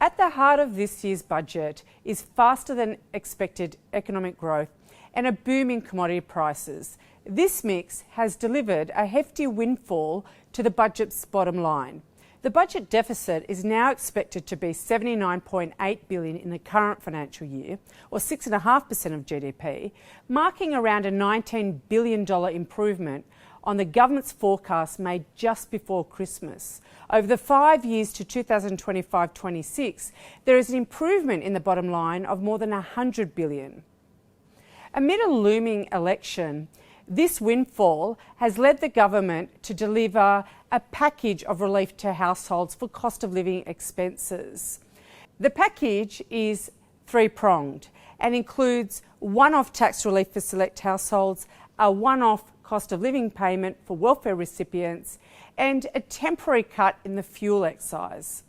At the heart of this year's budget is faster than expected economic growth and a boom in commodity prices. This mix has delivered a hefty windfall to the budget's bottom line. The budget deficit is now expected to be $79.8 billion in the current financial year, or 6.5% of GDP, marking around a $19 billion improvement on the government's forecast made just before Christmas. Over the 5 years to 2025-26, there is an improvement in the bottom line of more than $100 billion. Amid a looming election, this windfall has led the government to deliver a package of relief to households for cost of living expenses. The package is three-pronged and includes one-off tax relief for select households, a one-off cost of living payment for welfare recipients, and a temporary cut in the fuel excise.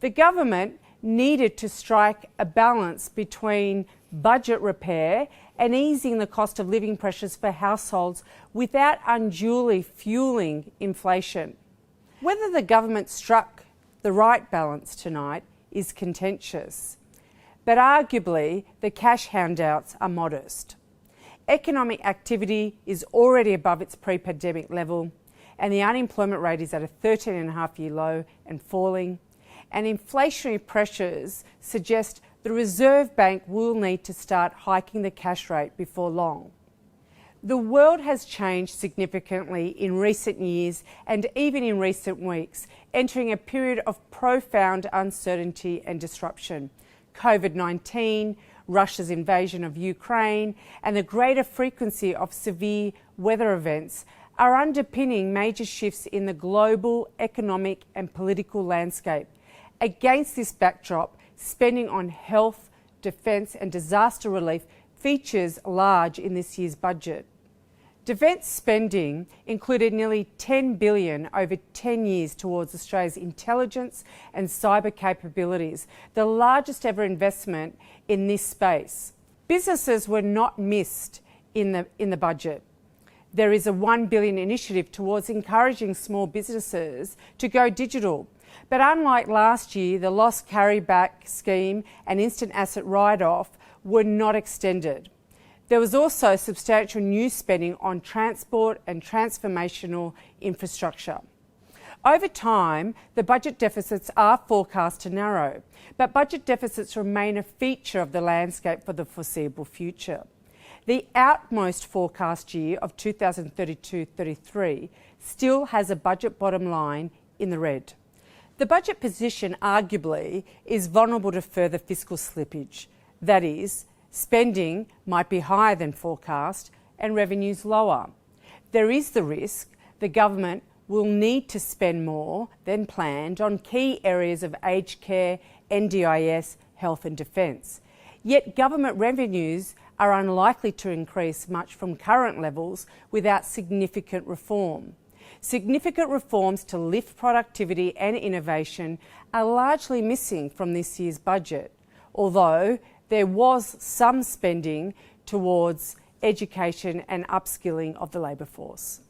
The government needed to strike a balance between budget repair and easing the cost of living pressures for households without unduly fueling inflation. Whether the government struck the right balance tonight is contentious, but arguably the cash handouts are modest. Economic activity is already above its pre-pandemic level, and the unemployment rate is at a 13.5-year low and falling, and inflationary pressures suggest the Reserve Bank will need to start hiking the cash rate before long. The world has changed significantly in recent years and even in recent weeks, entering a period of profound uncertainty and disruption. COVID-19, Russia's invasion of Ukraine, and the greater frequency of severe weather events are underpinning major shifts in the global economic and political landscape. Against this backdrop, spending on health, defence and disaster relief features large in this year's budget. Defence spending included nearly $10 billion over 10 years towards Australia's intelligence and cyber capabilities, the largest ever investment in this space. Businesses were not missed in the budget. There is a $1 billion initiative towards encouraging small businesses to go digital. But unlike last year, the loss carryback scheme and instant asset write-off were not extended. There was also substantial new spending on transport and transformational infrastructure. Over time, the budget deficits are forecast to narrow, but budget deficits remain a feature of the landscape for the foreseeable future. The outmost forecast year of 2032-33 still has a budget bottom line in the red. The budget position arguably is vulnerable to further fiscal slippage. That is, spending might be higher than forecast and revenues lower. There is the risk the government will need to spend more than planned on key areas of aged care, NDIS, health and defence. Yet government revenues are unlikely to increase much from current levels without significant reform. Significant reforms to lift productivity and innovation are largely missing from this year's budget, although there was some spending towards education and upskilling of the labour force.